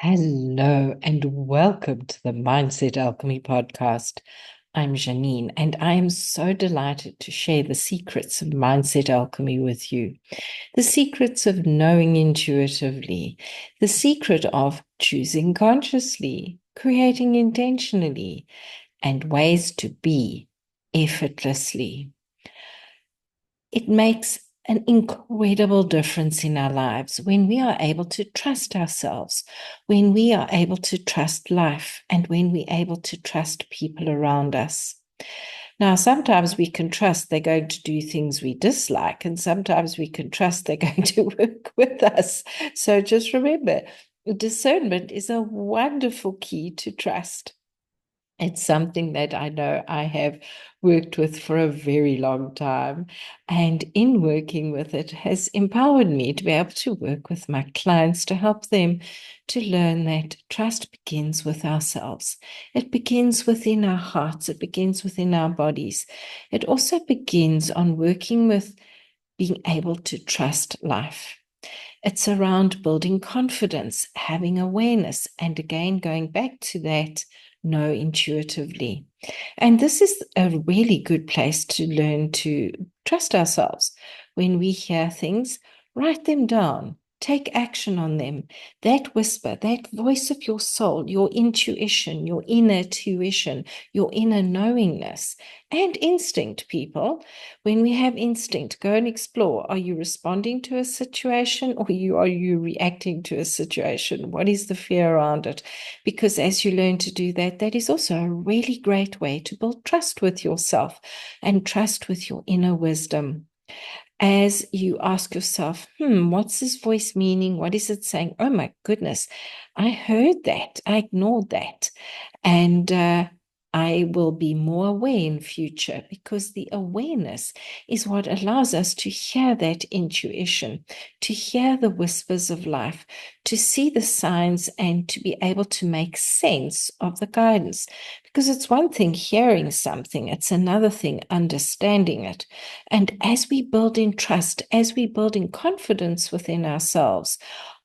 Hello and welcome to the Mindset Alchemy podcast. I'm Janine, and I am so delighted to share the secrets of mindset alchemy with you. The secrets of knowing intuitively, the secret of choosing consciously, creating intentionally, and ways to be effortlessly. It makes an incredible difference in our lives when we are able to trust ourselves, when we are able to trust life, and when we're able to trust people around us. Now, sometimes we can trust they're going to do things we dislike, and sometimes we can trust they're going to work with us. So just remember, discernment is a wonderful key to trust. It's something that I know I have worked with for a very long time. And in working with it has empowered me to be able to work with my clients to help them to learn that trust begins with ourselves. It begins within our hearts. It begins within our bodies. It also begins on working with being able to trust life. It's around building confidence, having awareness, and again, going back to that, know intuitively. And this is a really good place to learn to trust ourselves. When we hear things, write them down. Take action on them. That whisper, that voice of your soul, your intuition, your inner tuition, your inner knowingness, and instinct, people. When we have instinct, go and explore. Are you responding to a situation or are you reacting to a situation? What is the fear around it? Because as you learn to do that, that is also a really great way to build trust with yourself and trust with your inner wisdom. As you ask yourself, what's this voice meaning? What is it saying? Oh my goodness, I heard that. I ignored that. And I will be more aware in future, because the awareness is what allows us to hear that intuition, to hear the whispers of life, to see the signs, and to be able to make sense of the guidance. Because it's one thing hearing something, it's another thing understanding it. And as we build in trust, as we build in confidence within ourselves,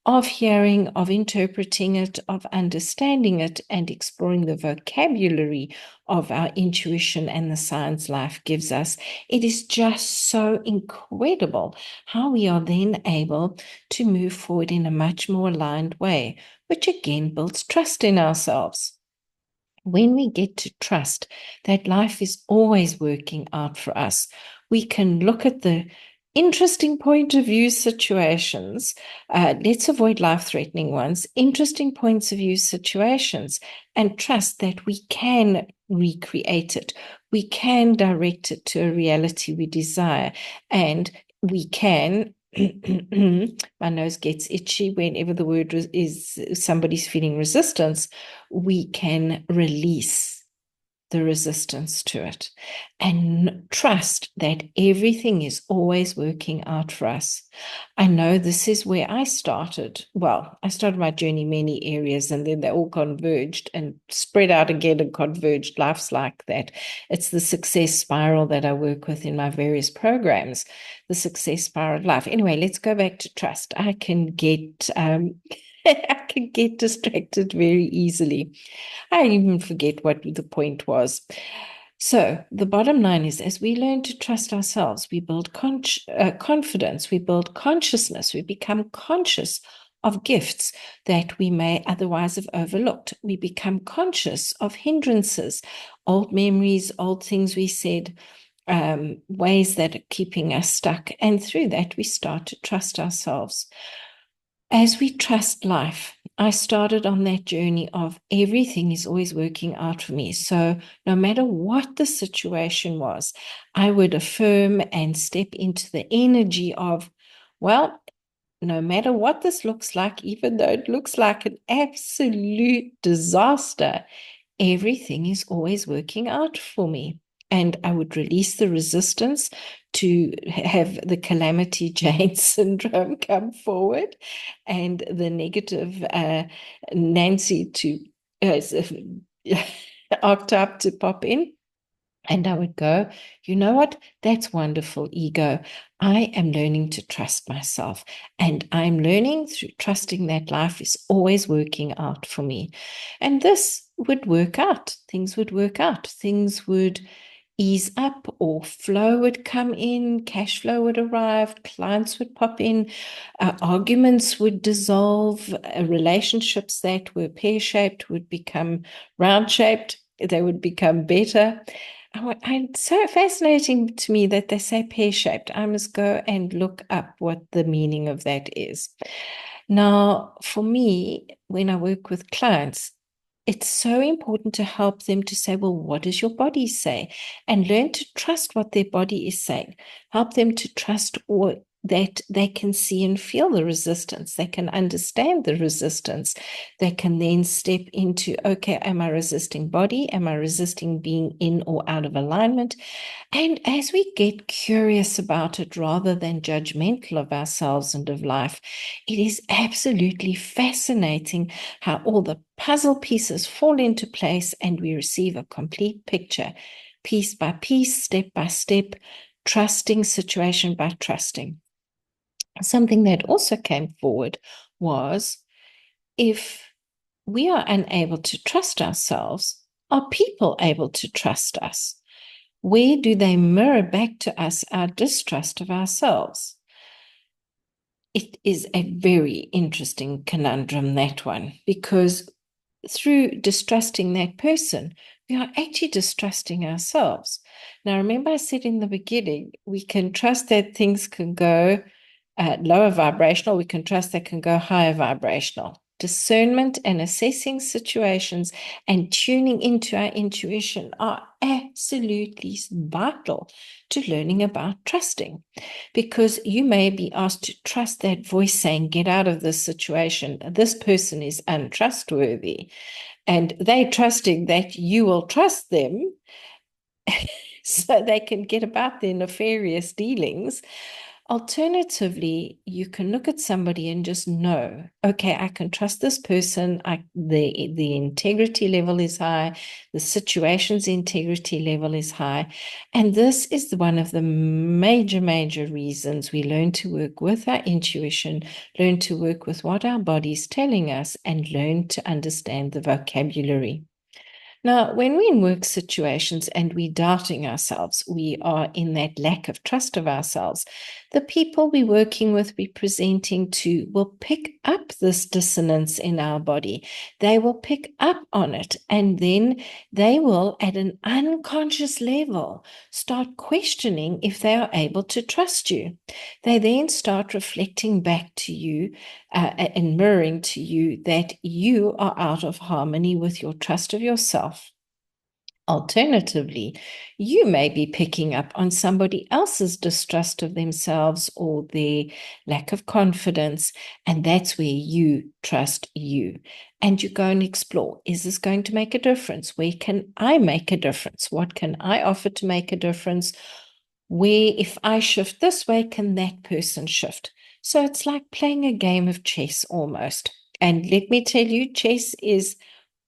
of hearing, of interpreting it, of understanding it, and exploring the vocabulary of our intuition and the signs life gives us, it is just so incredible how we are then able to move forward in a much more aligned way, which again builds trust in ourselves. When we get to trust that life is always working out for us, we can look at the interesting point of view situations. Let's avoid life-threatening ones, interesting points of view situations, and trust that we can recreate it. We can direct it to a reality we desire, and we can my nose gets itchy whenever the word is somebody's feeling resistance. We can release the resistance to it and trust that everything is always working out for us. I know this is where I started. Well, I started my journey many areas, and then they all converged and spread out again and converged. Life's like that. It's the success spiral that I work with in my various programs, the success spiral of life. Anyway, let's go back to trust. I can get I can get distracted very easily. I even forget what the point was. So the bottom line is, as we learn to trust ourselves, we build confidence, we build consciousness, we become conscious of gifts that we may otherwise have overlooked. We become conscious of hindrances, old memories, old things we said, ways that are keeping us stuck. And through that, we start to trust ourselves. As we trust life, I started on that journey of everything is always working out for me. So no matter what the situation was, I would affirm and step into the energy of, well, no matter what this looks like, even though it looks like an absolute disaster, everything is always working out for me. And I would release the resistance to have the calamity Jane syndrome come forward, and the negative Nancy to archetype to pop in. And I would go, you know what? That's wonderful, ego. I am learning to trust myself. And I'm learning through trusting that life is always working out for me. And this would work out. Things would work out. Things would ease up, or flow would come in, cash flow would arrive, clients would pop in, arguments would dissolve, relationships that were pear-shaped would become round-shaped, they would become better. It's so fascinating to me that they say pear-shaped. I must go and look up what the meaning of that is. Now, for me, when I work with clients, it's so important to help them to say, well, what does your body say? And learn to trust what their body is saying. Help them to trust or that they can see and feel the resistance. They can understand the resistance. They can then step into, okay, am I resisting body? Am I resisting being in or out of alignment? And as we get curious about it rather than judgmental of ourselves and of life, it is absolutely fascinating how all the puzzle pieces fall into place and we receive a complete picture, piece by piece, step by step, trusting situation by trusting. Something that also came forward was, if we are unable to trust ourselves, are people able to trust us? Where do they mirror back to us our distrust of ourselves? It is a very interesting conundrum, that one, because through distrusting that person, we are actually distrusting ourselves. Now, remember, I said in the beginning, we can trust that things can go lower vibrational, we can trust they can go higher vibrational. Discernment and assessing situations and tuning into our intuition are absolutely vital to learning about trusting, because you may be asked to trust that voice saying, get out of this situation. This person is untrustworthy. And they trusting that you will trust them so they can get about their nefarious dealings. Alternatively, you can look at somebody and just know, okay, I can trust this person. The integrity level is high. The situation's integrity level is high. And this is one of the major, major reasons we learn to work with our intuition, learn to work with what our body's telling us, and learn to understand the vocabulary. Now, when we're in work situations and we're doubting ourselves, we are in that lack of trust of ourselves, the people we're working with, we're presenting to, will pick up this dissonance in our body. They will pick up on it, and then they will, at an unconscious level, start questioning if they are able to trust you. They then start reflecting back to you and mirroring to you that you are out of harmony with your trust of yourself. Alternatively, you may be picking up on somebody else's distrust of themselves or their lack of confidence, and that's where you trust you. And you go and explore, is this going to make a difference? Where can I make a difference? What can I offer to make a difference? Where, if I shift this way, can that person shift? So it's like playing a game of chess almost. And let me tell you, chess is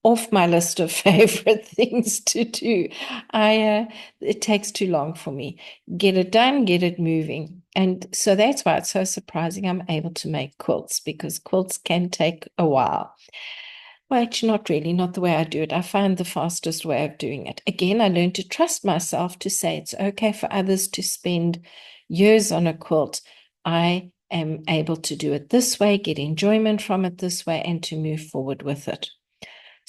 off my list of favorite things to do. It takes too long for me. Get it done, get it moving. And so that's why it's so surprising I'm able to make quilts, because quilts can take a while. Well, actually, not really, not the way I do it. I find the fastest way of doing it. Again, I learned to trust myself to say it's okay for others to spend years on a quilt. I am able to do it this way, get enjoyment from it this way, and to move forward with it.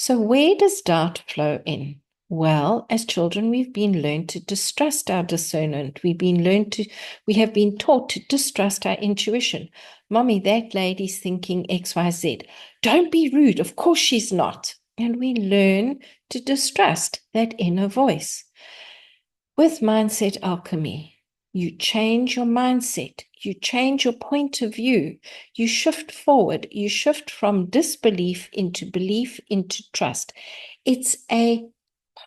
So where does doubt flow in? Well, as children, we've been learned to distrust our discernment. We have been taught to distrust our intuition. Mommy, that lady's thinking XYZ. Don't be rude. Of course she's not. And we learn to distrust that inner voice. With mindset alchemy, you change your mindset, you change your point of view, you shift forward, you shift from disbelief into belief, into trust. It's a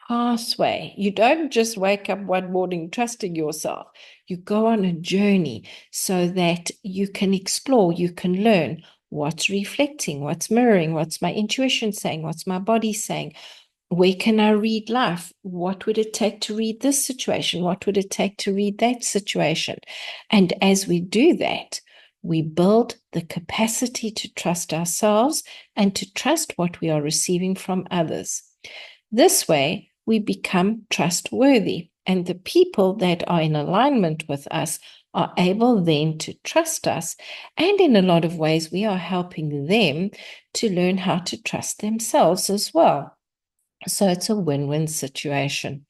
pathway. You don't just wake up one morning trusting yourself. You go on a journey so that you can explore, you can learn what's reflecting, what's mirroring, what's my intuition saying, what's my body saying. Where can I read life? What would it take to read this situation? What would it take to read that situation? And as we do that, we build the capacity to trust ourselves and to trust what we are receiving from others. This way, we become trustworthy, and the people that are in alignment with us are able then to trust us. And in a lot of ways, we are helping them to learn how to trust themselves as well. So it's a win-win situation.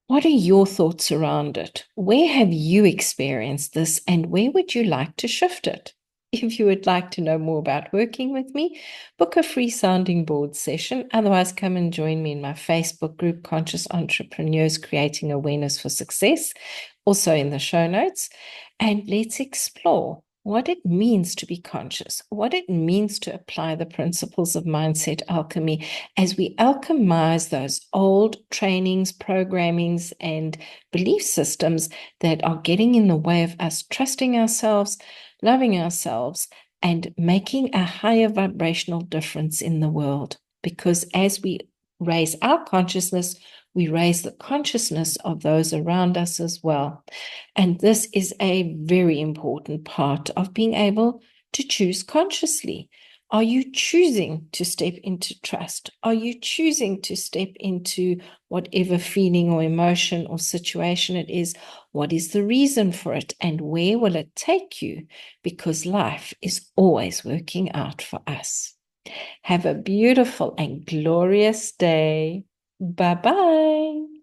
What are your thoughts around it? Where have you experienced this, and where would you like to shift it? If you would like to know more about working with me, book a free sounding board session. Otherwise, come and join me in my Facebook group, Conscious Entrepreneurs Creating Awareness for Success, also in the show notes. And let's explore what it means to be conscious, what it means to apply the principles of mindset alchemy as we alchemize those old trainings, programmings, and belief systems that are getting in the way of us trusting ourselves, loving ourselves, and making a higher vibrational difference in the world. Because as we raise our consciousness, we raise the consciousness of those around us as well. And this is a very important part of being able to choose consciously. Are you choosing to step into trust? Are you choosing to step into whatever feeling or emotion or situation it is? What is the reason for it? And where will it take you? Because life is always working out for us. Have a beautiful and glorious day. Bye-bye.